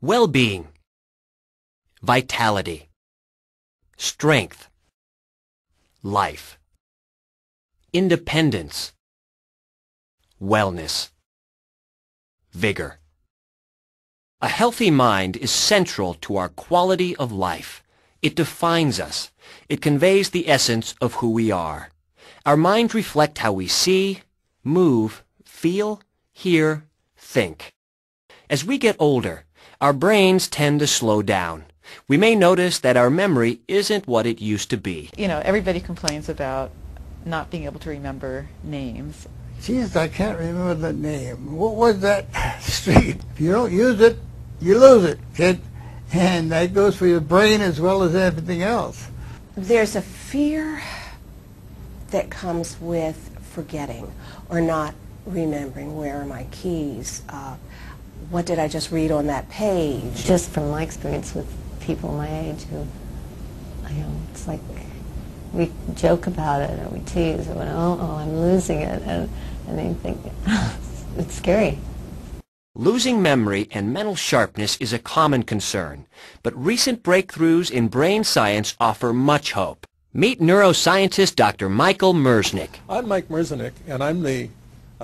well-being, vitality, strength, life, independence, wellness, vigor. A healthy mind is central to our quality of life. It defines us. It conveys the essence of who we are. Our minds reflect how we see, move, feel, hear, think. As we get older, our brains tend to slow down. We may notice that our memory isn't what it used to be. You know, everybody complains about not being able to remember names. Geez, I can't remember the name. What was that street? If you don't use it, you lose it, kid. And that goes for your brain as well as everything else. There's a fear that comes with forgetting or not remembering. Where are my keys? What did I just read on that page? Just from my experience with people my age who, it's like we joke about it or we tease or oh, I'm losing it, and they think it's scary. Losing memory and mental sharpness is a common concern, but recent breakthroughs in brain science offer much hope. Meet neuroscientist Dr. Michael Merznick. I'm Mike Merznick, and I'm the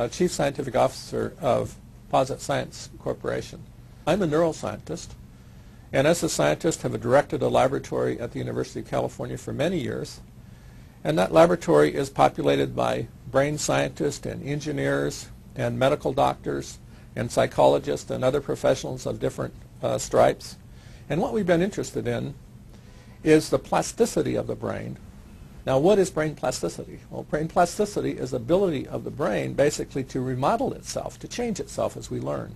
Chief Scientific Officer of Posit Science Corporation. I'm a neuroscientist, and as a scientist have directed a laboratory at the University of California for many years, and that laboratory is populated by brain scientists and engineers and medical doctors and psychologists and other professionals of different stripes. And what we've been interested in is the plasticity of the brain. Now, what is brain plasticity? Well, brain plasticity is the ability of the brain basically to remodel itself, to change itself as we learn.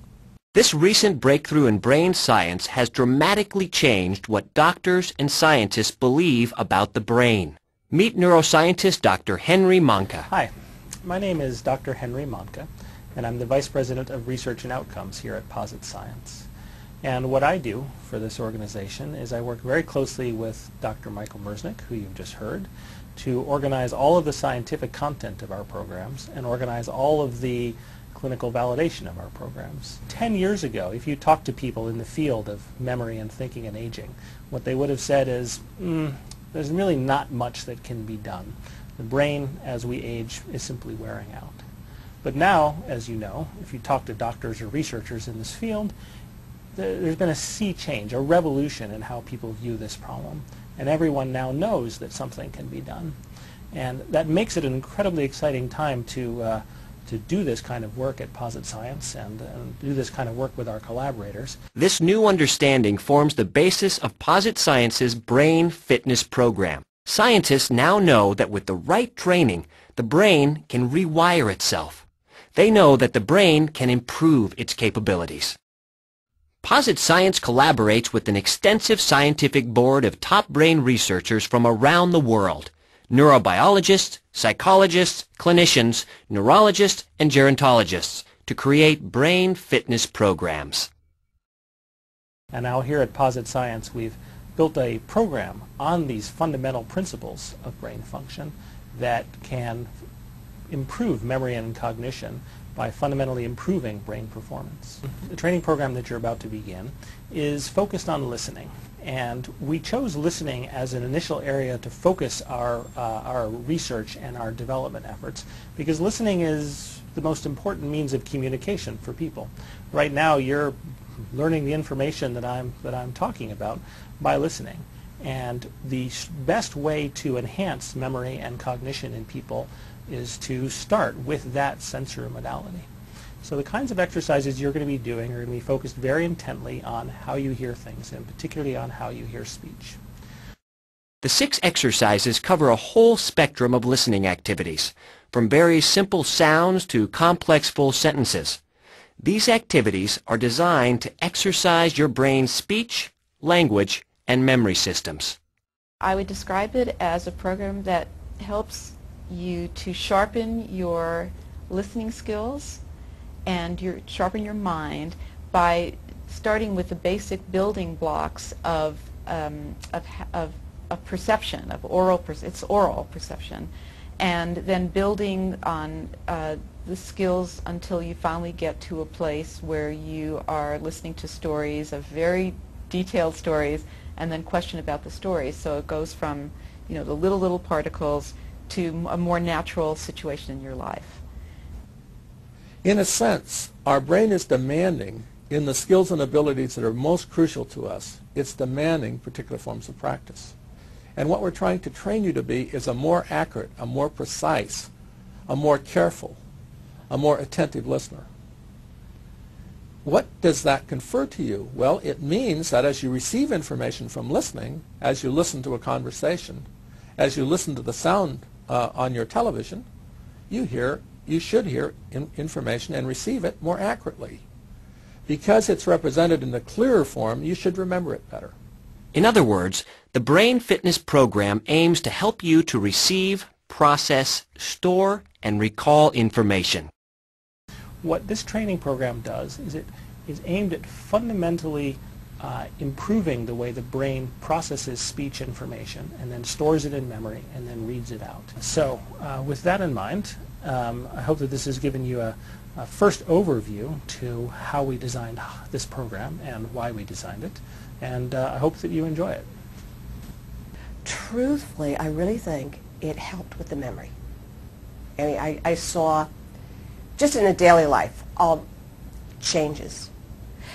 This recent breakthrough in brain science has dramatically changed what doctors and scientists believe about the brain. Meet neuroscientist Dr. Henry Manka. Hi, my name is Dr. Henry Manka, and I'm the Vice President of Research and Outcomes here at Posit Science. And what I do for this organization is I work very closely with Dr. Michael Merznick, who you've just heard, to organize all of the scientific content of our programs and organize all of the clinical validation of our programs. 10 years ago, if you talk to people in the field of memory and thinking and aging, what they would have said is, there's really not much that can be done. The brain, as we age, is simply wearing out. But now, as you know, if you talk to doctors or researchers in this field, there's been a sea change, a revolution in how people view this problem. And everyone now knows that something can be done. And that makes it an incredibly exciting time to do this kind of work at Posit Science and do this kind of work with our collaborators. This new understanding forms the basis of Posit Science's Brain Fitness Program. Scientists now know that with the right training, the brain can rewire itself. They know that the brain can improve its capabilities. Posit Science collaborates with an extensive scientific board of top brain researchers from around the world: neurobiologists, psychologists, clinicians, neurologists, and gerontologists to create brain fitness programs. And now here at Posit Science, we've built a program on these fundamental principles of brain function that can improve memory and cognition by fundamentally improving brain performance. The training program that you're about to begin is focused on listening. And we chose listening as an initial area to focus our research and our development efforts, because listening is the most important means of communication for people. Right now, you're learning the information that I'm talking about by listening. And the best way to enhance memory and cognition in people is to start with that sensory modality. So the kinds of exercises you're going to be doing are going to be focused very intently on how you hear things, and particularly on how you hear speech. The 6 exercises cover a whole spectrum of listening activities, from very simple sounds to complex full sentences. These activities are designed to exercise your brain's speech, language, and memory systems. I would describe it as a program that helps you to sharpen your listening skills and sharpen your mind by starting with the basic building blocks of perception, of oral perception, and then building on the skills until you finally get to a place where you are listening to stories, of very detailed stories, and then question about the stories. So it goes from, you know, the little particles to a more natural situation in your life. In a sense, our brain is demanding, in the skills and abilities that are most crucial to us, it's demanding particular forms of practice. And what we're trying to train you to be is a more accurate, a more precise, a more careful, a more attentive listener. What does that confer to you? Well, it means that as you receive information from listening, as you listen to a conversation, as you listen to the sound on your television, you should hear information and receive it more accurately. Because it's represented in a clearer form, you should remember it better. In other words, the Brain Fitness Program aims to help you to receive, process, store, and recall information. What this training program does is it is aimed at fundamentally improving the way the brain processes speech information and then stores it in memory and then reads it out. So with that in mind, I hope that this has given you a first overview to how we designed this program and why we designed it, and I hope that you enjoy it. Truthfully, I really think it helped with the memory. I mean, I saw, just in a daily life, all changes.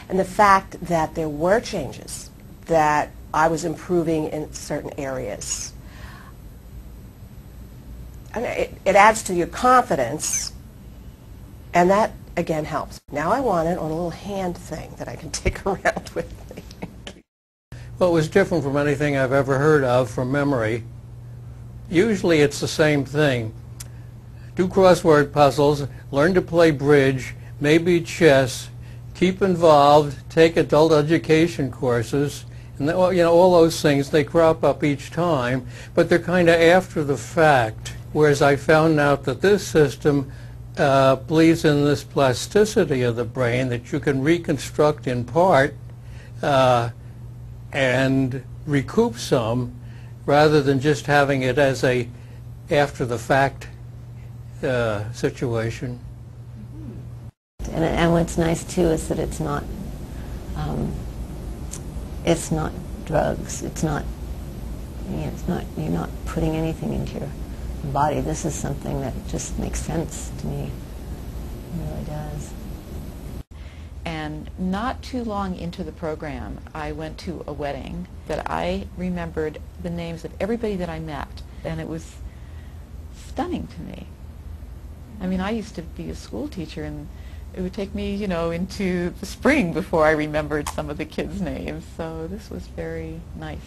And the fact that there were changes, that I was improving in certain areas, I mean, it adds to your confidence, and that, again, helps. Now I want it on a little hand thing that I can take around with me. Well, it was different from anything I've ever heard of from memory. Usually it's the same thing. Do crossword puzzles, learn to play bridge, maybe chess, keep involved, take adult education courses, and you know, all those things, they crop up each time, but they're kind of after the fact. Whereas I found out that this system believes in this plasticity of the brain that you can reconstruct in part and recoup some, rather than just having it as a after the fact situation. And what's nice too is that it's not drugs. It's not, you know, you're not putting anything into your body. This is something that just makes sense to me. It really does. And not too long into the program, I went to a wedding that I remembered the names of everybody that I met, and it was stunning to me. I mean, I used to be a school teacher, and it would take me, you know, into the spring before I remembered some of the kids' names, so this was very nice.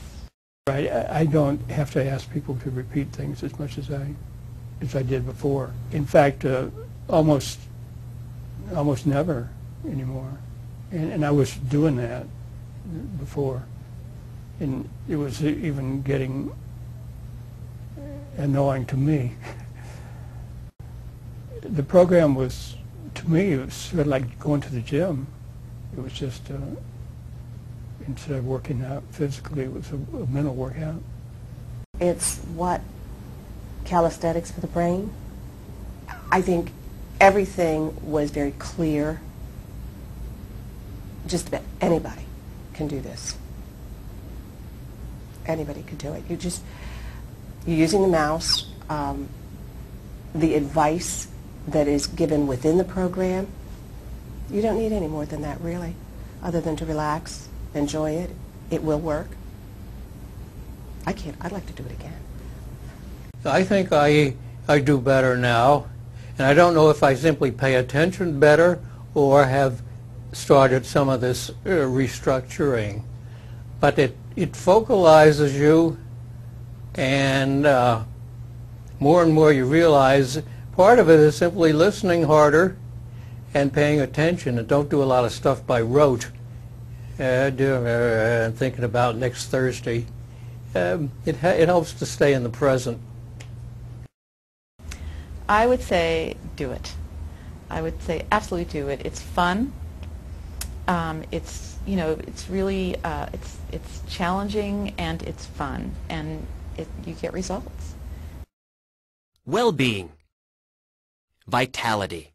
I don't have to ask people to repeat things as much as I did before. In fact, almost never anymore. And I was doing that before. And it was even getting annoying to me. The program was, to me, it was sort of like going to the gym. It was just, instead of working out physically, it was a mental workout. It's what calisthenics for the brain. I think everything was very clear. Just about anybody can do this. Anybody could do it. You're using the mouse, the advice that is given within the program. You don't need any more than that, really, other than to relax, enjoy it. It will work. I'd like to do it again. I think I do better now, and I don't know if I simply pay attention better or have started some of this restructuring, but it focalizes you, and more and more you realize part of it is simply listening harder and paying attention, and don't do a lot of stuff by rote and thinking about next Thursday. It helps to stay in the present. I would say do it. I would say absolutely do it. It's fun. It's, you know, it's really it's challenging, and it's fun, and you get results. well-being, vitality,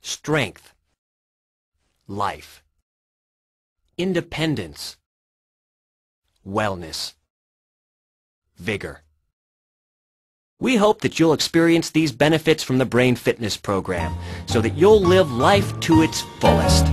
strength, life, independence, wellness, vigor. We hope that you'll experience these benefits from the Brain Fitness program so that you'll live life to its fullest.